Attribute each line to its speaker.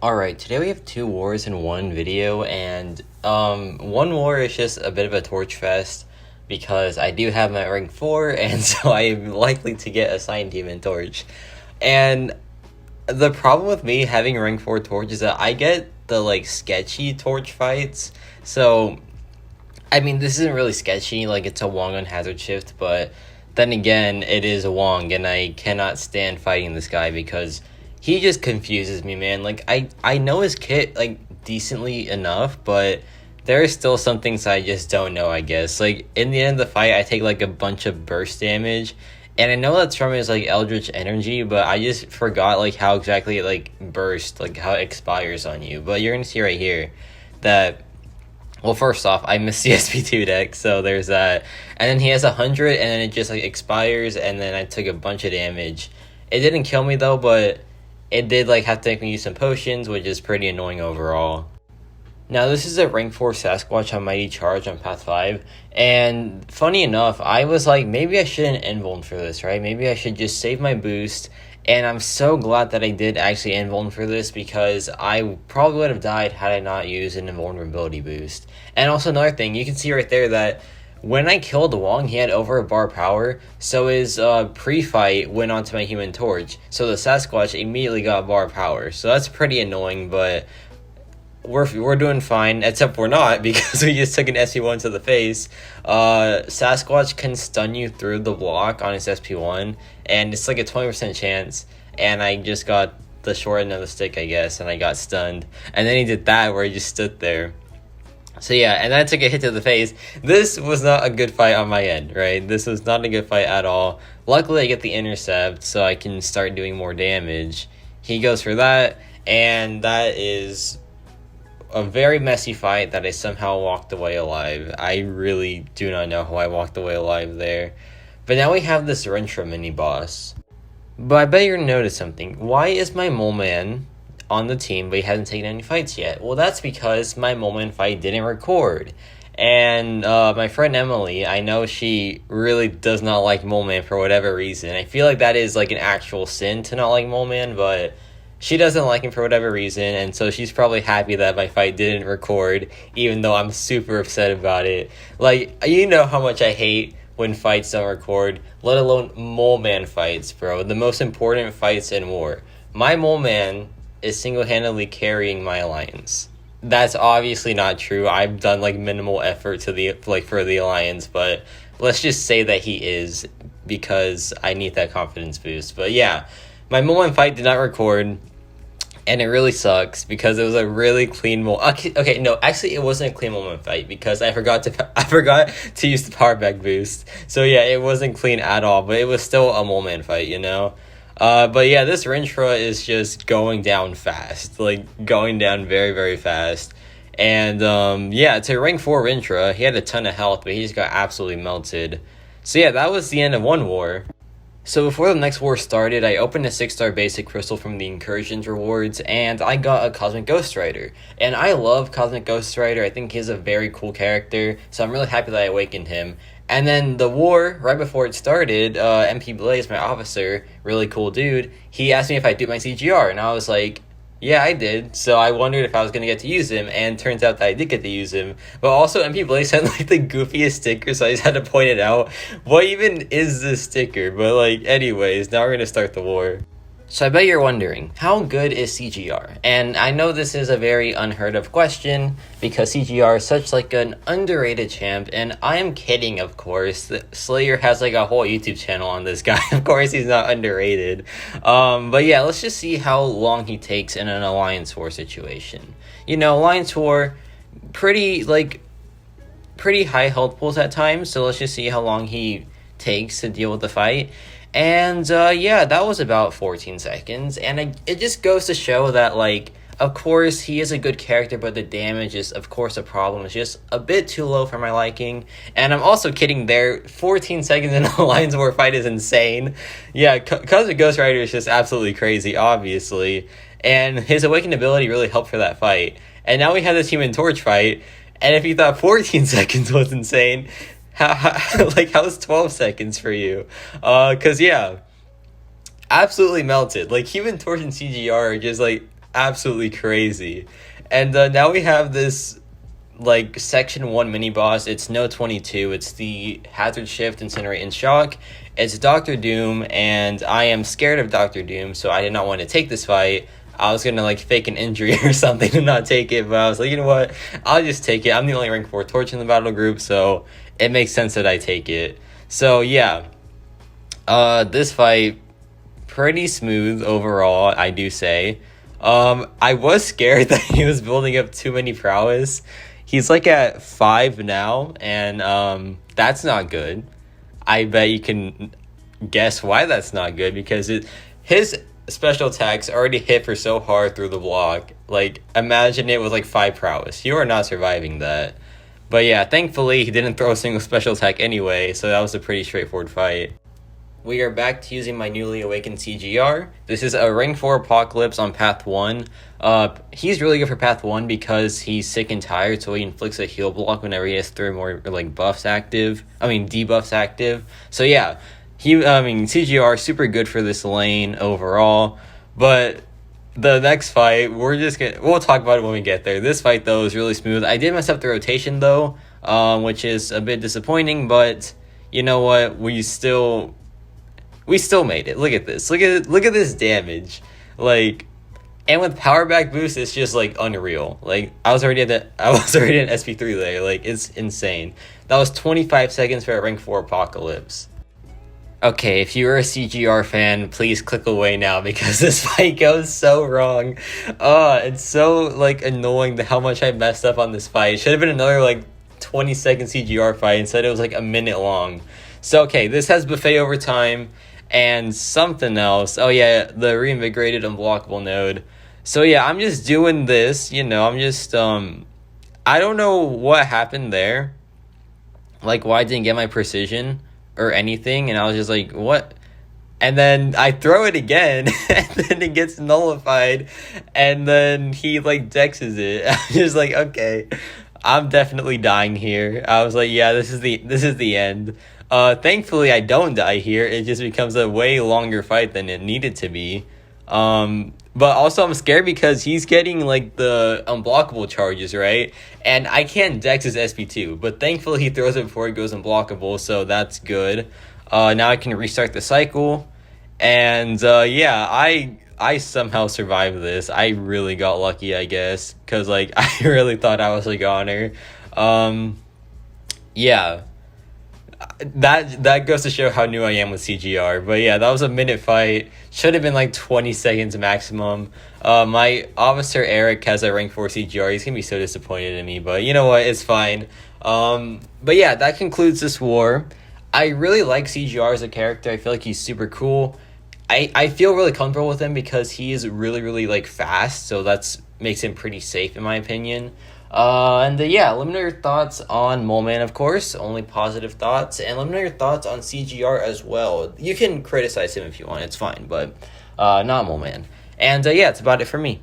Speaker 1: Alright, today we have two wars in one video, and one war is just a bit of a torch fest because I do have my rank 4, and so I am likely to get assigned team in torch. And the problem with me having rank 4 torch is that I get the like sketchy torch fights. So I mean, this isn't really sketchy, like it's a Wong on hazard shift, but then again, it is a Wong, and I cannot stand fighting this guy because he just confuses me, man. Like, I know his kit, like, decently enough, but there are still some things I just don't know, I guess. Like, in the end of the fight, I take, like, a bunch of burst damage, and I know that's from his, like, Eldritch Energy, but I just forgot, like, how exactly it, like, burst, like, how it expires on you. But you're gonna see right here that, well, first off, I missed the SP2 deck, so there's that. And then he has 100, and then it just, like, expires, and then I took a bunch of damage. It didn't kill me, though, but it did like have to make me use some potions, which is pretty annoying overall. Now this is a rank 4 Sasquatch on Mighty Charge on Path 5, and funny enough, I was like, maybe I shouldn't invuln for this, right? Maybe I should just save my boost, and I'm so glad that I did actually invuln for this because I probably would have died had I not used an invulnerability boost. And also another thing, you can see right there that when I killed Wong, he had over a bar power, so his pre-fight went onto my Human Torch, so the Sasquatch immediately got bar power, so that's pretty annoying, but we're doing fine, except we're not, because we just took an SP1 to the face. Sasquatch can stun you through the block on his SP1, and it's like a 20% chance, and I just got the short end of the stick, I guess, and I got stunned, and then he did that where he just stood there. So yeah, and then I took a hit to the face. This was not a good fight on my end, right? This was not a good fight at all. Luckily, I get the intercept, so I can start doing more damage. He goes for that, and that is a very messy fight that I somehow walked away alive. I really do not know how I walked away alive there. But now we have this Rentra mini-boss. But I bet you're gonna notice something. Why is my Mole Man on the team, but he hasn't taken any fights yet? Well, that's because my moment fight didn't record. And my friend Emily, I know she really does not like Mole Man for whatever reason. I feel like that is like an actual sin to not like Mole Man, but she doesn't like him for whatever reason, and so she's probably happy that my fight didn't record, even though I'm super upset about it. Like, you know how much I hate when fights don't record, let alone Mole Man fights, bro. The most important fights in war. My Mole Man is single-handedly carrying my alliance. That's obviously not true. I've done like minimal effort to the for the alliance, but let's just say that he is, because I need that confidence boost. But yeah, my moment fight did not record, and it really sucks because it was a really clean okay, no, actually it wasn't a clean moment fight because I forgot to use the power back boost. So yeah, it wasn't clean at all, but it was still a moment fight, you know. But yeah, this Rentra is just going down fast, like going down very, very fast. And yeah, to rank 4 Rentra, he had a ton of health, but he just got absolutely melted. So yeah, that was the end of one war. So before the next war started, I opened a 6-star basic crystal from the Incursions rewards, and I got a Cosmic Ghost Rider. And I love Cosmic Ghost Rider. I think he's a very cool character, so I'm really happy that I awakened him. And then the war, right before it started, MP Blaze, my officer, really cool dude, he asked me if I did my CGR, and I was like, yeah, I did. So I wondered if I was going to get to use him, and turns out that I did get to use him. But also, MP Blaze had like the goofiest sticker, so I just had to point it out. What even is this sticker? But like, anyways, now we're going to start the war. So I bet you're wondering, how good is CGR? And I know this is a very unheard of question, because CGR is such like an underrated champ, and I am kidding, of course. Slayer has like a whole YouTube channel on this guy. Of course he's not underrated. But yeah, let's just see how long he takes in an Alliance War situation. You know, Alliance War, pretty high health pools at times, so let's just see how long he takes to deal with the fight. And yeah, that was about 14 seconds, and it just goes to show that, like, of course he is a good character, but the damage is of course a problem. It's just a bit too low for my liking. And I'm also kidding there, 14 seconds in a Lions War fight is insane. Yeah, Cosmic Ghost Rider is just absolutely crazy, obviously, and his Awakened ability really helped for that fight. And now we have this Human Torch fight, and if you thought 14 seconds was insane, Like, how's 12 seconds for you? Cause yeah, absolutely melted. Like, Human Torch and CGR are just like absolutely crazy. And now we have this like section 1 mini boss. It's no 22. It's the Hazard Shift, Incinerate, and Shock. It's Doctor Doom, and I am scared of Doctor Doom, so I did not want to take this fight. I was gonna like fake an injury or something to not take it, but I was like, you know what? I'll just take it. I'm the only rank 4 torch in the battle group, so it makes sense that I take it. So yeah, this fight pretty smooth overall, I do say. I was scared that he was building up too many prowess. He's like at 5 now, and that's not good. I bet you can guess why that's not good, because his special attacks already hit for so hard through the block. Like, imagine it with like 5 prowess. You are not surviving that. But yeah, thankfully he didn't throw a single special attack anyway, so that was a pretty straightforward fight. We are back to using my newly awakened CGR. This is a rank 4 Apocalypse on path 1. He's really good for path 1 because he's sick and tired, so he inflicts a heal block whenever he has 3 more like debuffs active. So yeah, CGR super good for this lane overall. But the next fight, we'll talk about it when we get there. This fight though is really smooth. I did mess up the rotation though, which is a bit disappointing, but you know what? We still made it. Look at this. Look at this damage. Like, and with power back boost, it's just like unreal. Like, I was already at SP3 there. Like, it's insane. That was 25 seconds for a rank 4 Apocalypse. Okay, if you're a CGR fan, please click away now because this fight goes so wrong. It's so like annoying how much I messed up on this fight. It should have been another like 20-second CGR fight. Instead, it was like a minute long. So okay, this has buffet over time. And something else. Oh yeah, the reinvigorated unblockable node. So yeah, I'm just doing this, I'm just I don't know what happened there. Like, why I didn't get my precision or anything, and I was just like, what? And then I throw it again, and then it gets nullified, and then he like dexes it. I'm just like, okay, I'm definitely dying here. I was like, yeah, this is the end. Thankfully I don't die here. It just becomes a way longer fight than it needed to be. But also I'm scared because he's getting like the unblockable charges, right? And I can't dex his SP2, but thankfully he throws it before it goes unblockable, so that's good. Now I can restart the cycle. And yeah, I somehow survived this. I really got lucky, I guess, because like I really thought I was a goner. Yeah. That goes to show how new I am with CGR. But yeah, that was a minute fight. Should have been like 20 seconds maximum. My officer Eric has a rank 4 CGR. He's gonna be so disappointed in me, but you know what? It's fine. But yeah, that concludes this war. I really like CGR as a character. I feel like he's super cool. I feel really comfortable with him because he is really, really like fast, so that's makes him pretty safe in my opinion. Yeah, let me know your thoughts on Mole Man, of course, only positive thoughts, and let me know your thoughts on CGR as well. You can criticize him if you want, it's fine, but not Mole Man. And yeah, it's about it for me.